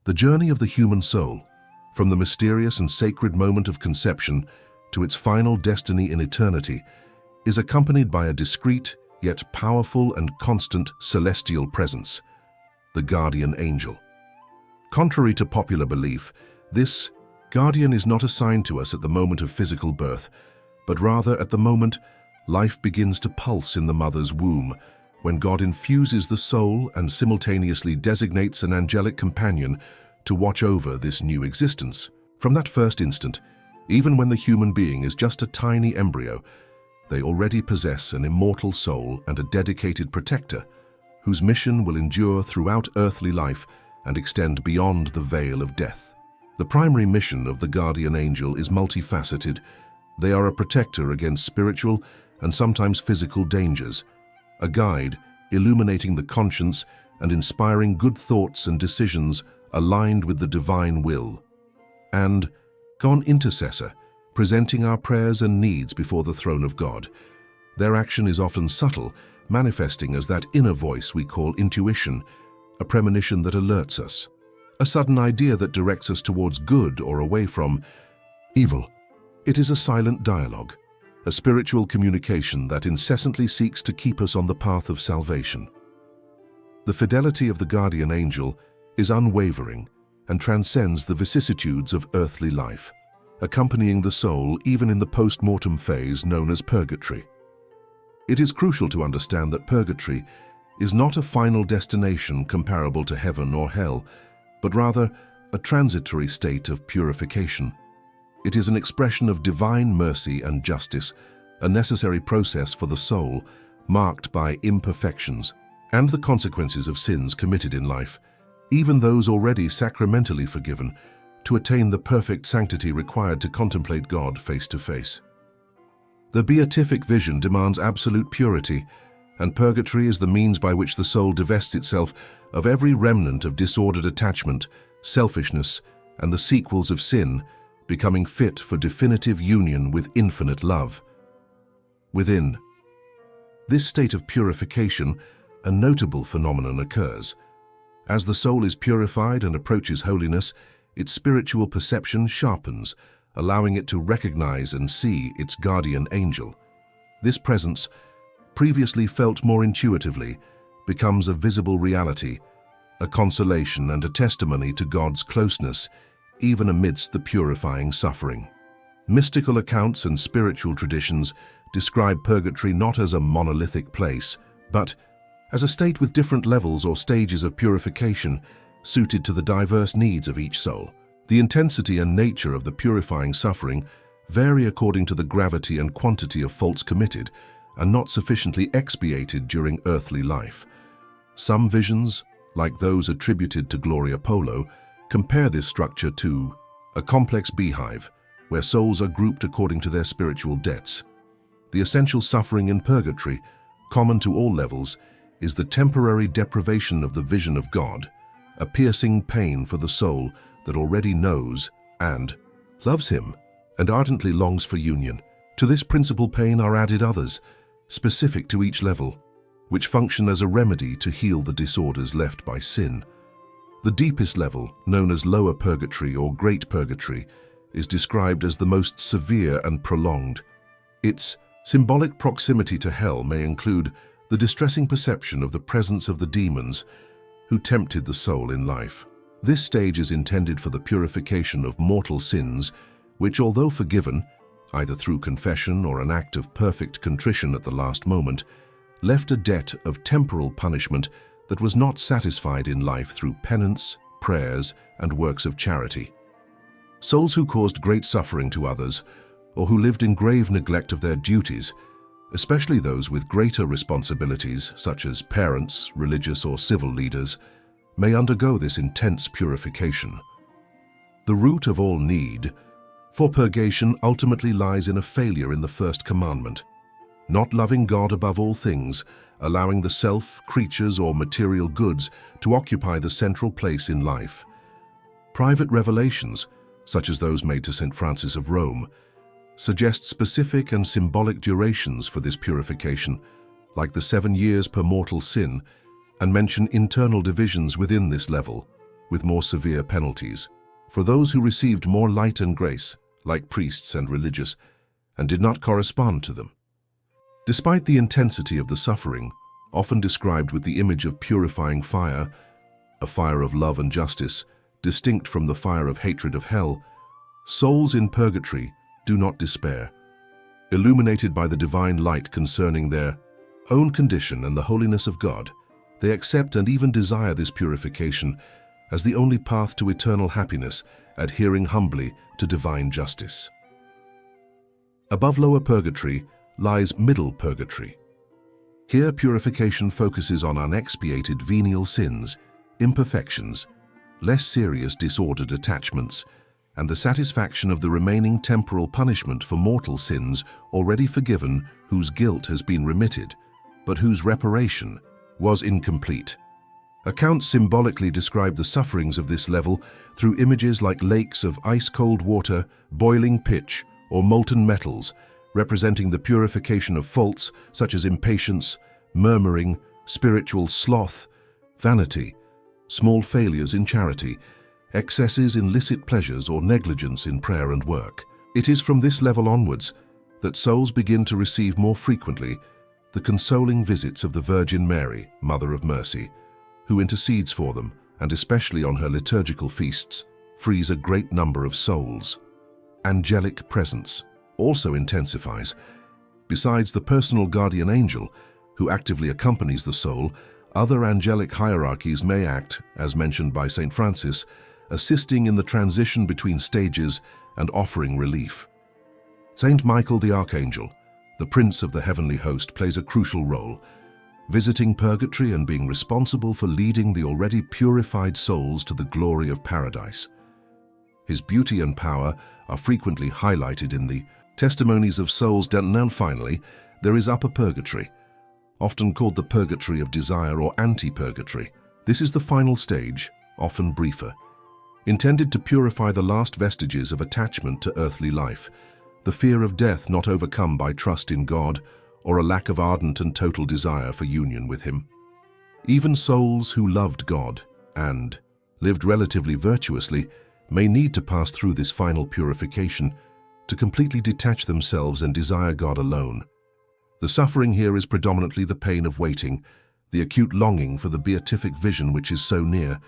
The journey of the human soul, from the mysterious and sacred moment of conception to its final destiny in eternity, is accompanied by a discreet yet powerful and constant celestial presence, the guardian angel. Contrary to popular belief, this guardian is not assigned to us at the moment of physical birth, but rather at the moment life begins to pulse in the mother's womb, when God infuses the soul and simultaneously designates an angelic companion to watch over this new existence. From that first instant, even when the human being is just a tiny embryo, they already possess an immortal soul and a dedicated protector, whose mission will endure throughout earthly life and extend beyond the veil of death. The primary mission of the guardian angel is multifaceted. They are a protector against spiritual and sometimes physical dangers, a guide illuminating the conscience and inspiring good thoughts and decisions aligned with the divine will, and an intercessor, presenting our prayers and needs before the throne of God. Their action is often subtle, manifesting as that inner voice we call intuition, a premonition that alerts us, a sudden idea that directs us towards good or away from evil. It is a silent dialogue, a spiritual communication that incessantly seeks to keep us on the path of salvation. The fidelity of the guardian angel is unwavering and transcends the vicissitudes of earthly life, accompanying the soul even in the post-mortem phase known as purgatory. It is crucial to understand that purgatory is not a final destination comparable to heaven or hell, but rather a transitory state of purification. It is an expression of divine mercy and justice, a necessary process for the soul, marked by imperfections and the consequences of sins committed in life, even those already sacramentally forgiven, to attain the perfect sanctity required to contemplate God face to face. The beatific vision demands absolute purity, and purgatory is the means by which the soul divests itself of every remnant of disordered attachment, selfishness, and the sequels of sin, becoming fit for definitive union with infinite love. Within this state of purification, a notable phenomenon occurs. As the soul is purified and approaches holiness, its spiritual perception sharpens, allowing it to recognize and see its guardian angel. This presence, previously felt more intuitively, becomes a visible reality, a consolation and a testimony to God's closeness, even amidst the purifying suffering. Mystical accounts and spiritual traditions describe purgatory not as a monolithic place, but as a state with different levels or stages of purification suited to the diverse needs of each soul. The intensity and nature of the purifying suffering vary according to the gravity and quantity of faults committed and not sufficiently expiated during earthly life. Some visions, like those attributed to Gloria Polo, compare this structure to a complex beehive where souls are grouped according to their spiritual debts. The essential suffering in purgatory, common to all levels, is the temporary deprivation of the vision of God, a piercing pain for the soul that already knows and loves Him and ardently longs for union. To this principal pain are added others, specific to each level, which function as a remedy to heal the disorders left by sin. The deepest level, known as lower purgatory or great purgatory, is described as the most severe and prolonged. Its symbolic proximity to hell may include the distressing perception of the presence of the demons who tempted the soul in life. This stage is intended for the purification of mortal sins, which, although forgiven, either through confession or an act of perfect contrition at the last moment, left a debt of temporal punishment that was not satisfied in life through penance, prayers, and works of charity. Souls who caused great suffering to others, or who lived in grave neglect of their duties, especially those with greater responsibilities, such as parents, religious or civil leaders, may undergo this intense purification. The root of all need for purgation ultimately lies in a failure in the first commandment, not loving God above all things, allowing the self, creatures, or material goods to occupy the central place in life. Private revelations, such as those made to St. Francis of Rome, suggest specific and symbolic durations for this purification, like the 7 years per mortal sin, and mention internal divisions within this level, with more severe penalties. For those who received more light and grace, like priests and religious, and did not correspond to them. Despite the intensity of the suffering, often described with the image of purifying fire, a fire of love and justice, distinct from the fire of hatred of hell, souls in purgatory do not despair. Illuminated by the divine light concerning their own condition and the holiness of God, they accept and even desire this purification as the only path to eternal happiness, adhering humbly to divine justice. Above lower purgatory lies middle purgatory. Here purification focuses on unexpiated venial sins, imperfections, less serious disordered attachments, and the satisfaction of the remaining temporal punishment for mortal sins already forgiven, whose guilt has been remitted, but whose reparation was incomplete. Accounts symbolically describe the sufferings of this level through images like lakes of ice-cold water, boiling pitch, or molten metals, representing the purification of faults such as impatience, murmuring, spiritual sloth, vanity, small failures in charity, excesses in illicit pleasures, or negligence in prayer and work. It is from this level onwards that souls begin to receive more frequently the consoling visits of the Virgin Mary, Mother of Mercy, who intercedes for them, and especially on her liturgical feasts, frees a great number of souls. Angelic presence also intensifies. Besides the personal guardian angel, who actively accompanies the soul, other angelic hierarchies may act, as mentioned by St. Francis, assisting in the transition between stages and offering relief. St. Michael the Archangel, the Prince of the Heavenly Host, plays a crucial role, visiting purgatory and being responsible for leading the already purified souls to the glory of paradise. His beauty and power are frequently highlighted in the testimonies of souls. And finally, there is upper purgatory, often called the purgatory of desire or anti-purgatory. This is the final stage, often briefer, intended to purify the last vestiges of attachment to earthly life, the fear of death not overcome by trust in God or a lack of ardent and total desire for union with Him. Even souls who loved God and lived relatively virtuously may need to pass through this final purification to completely detach themselves and desire God alone. The suffering here is predominantly the pain of waiting, the acute longing for the beatific vision which is so near.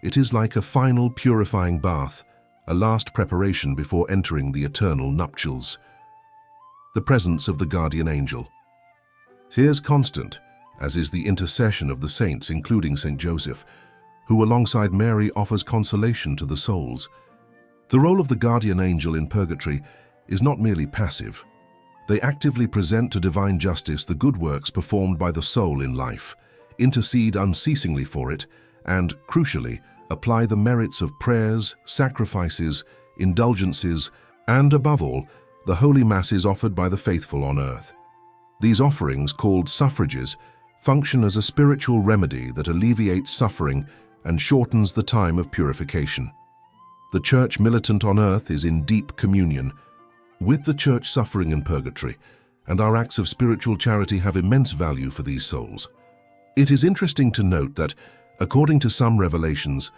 It is like a final purifying bath, a last preparation before entering the eternal nuptials. The presence of the guardian angel. Here's constant, as is the intercession of the saints, including St. Joseph, who alongside Mary offers consolation to the souls. The role of the guardian angel in purgatory is not merely passive. They actively present to divine justice the good works performed by the soul in life, intercede unceasingly for it, and, crucially, apply the merits of prayers, sacrifices, indulgences, and, above all, the holy masses offered by the faithful on earth. These offerings, called suffrages, function as a spiritual remedy that alleviates suffering and shortens the time of purification. The Church militant on earth is in deep communion with the Church suffering in purgatory, and our acts of spiritual charity have immense value for these souls. It is interesting to note that, according to some revelations,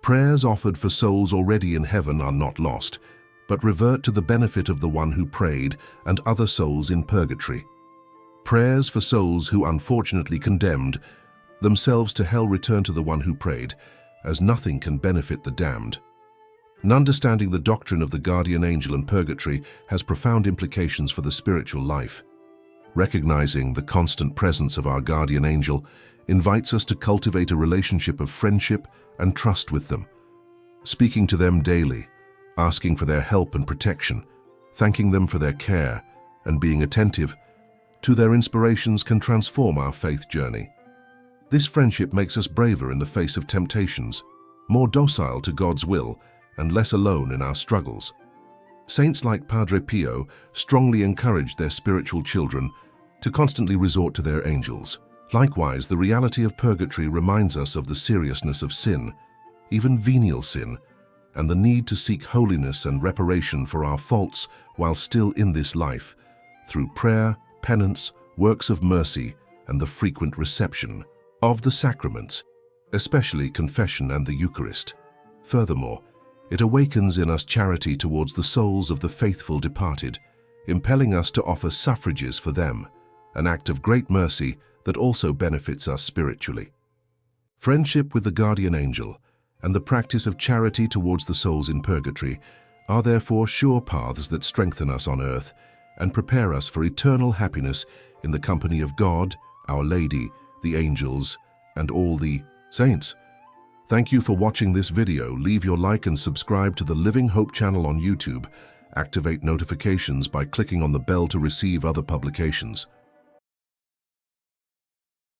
prayers offered for souls already in heaven are not lost, but revert to the benefit of the one who prayed and other souls in purgatory. Prayers for souls who unfortunately condemned themselves to hell return to the one who prayed, as nothing can benefit the damned. And understanding the doctrine of the guardian angel and purgatory has profound implications for the spiritual life. Recognizing the constant presence of our guardian angel invites us to cultivate a relationship of friendship and trust with them, speaking to them daily, asking for their help and protection, thanking them for their care, and being attentive to their inspirations can transform our faith journey. This friendship makes us braver in the face of temptations, more docile to God's will, and less alone in our struggles. Saints like Padre Pio strongly encouraged their spiritual children to constantly resort to their angels. Likewise, the reality of purgatory reminds us of the seriousness of sin, even venial sin, and the need to seek holiness and reparation for our faults while still in this life, through prayer, penance, works of mercy, and the frequent reception of the sacraments. especially confession and the Eucharist. Furthermore, it awakens in us charity towards the souls of the faithful departed, impelling us to offer suffrages for them, an act of great mercy that also benefits us spiritually. Friendship with the guardian angel and the practice of charity towards the souls in purgatory are therefore sure paths that strengthen us on earth and prepare us for eternal happiness in the company of God, Our Lady, the angels, and all the saints. Thank you for watching this video. Leave your like and subscribe to the Living Hope channel on YouTube. Activate notifications by clicking on the bell to receive other publications.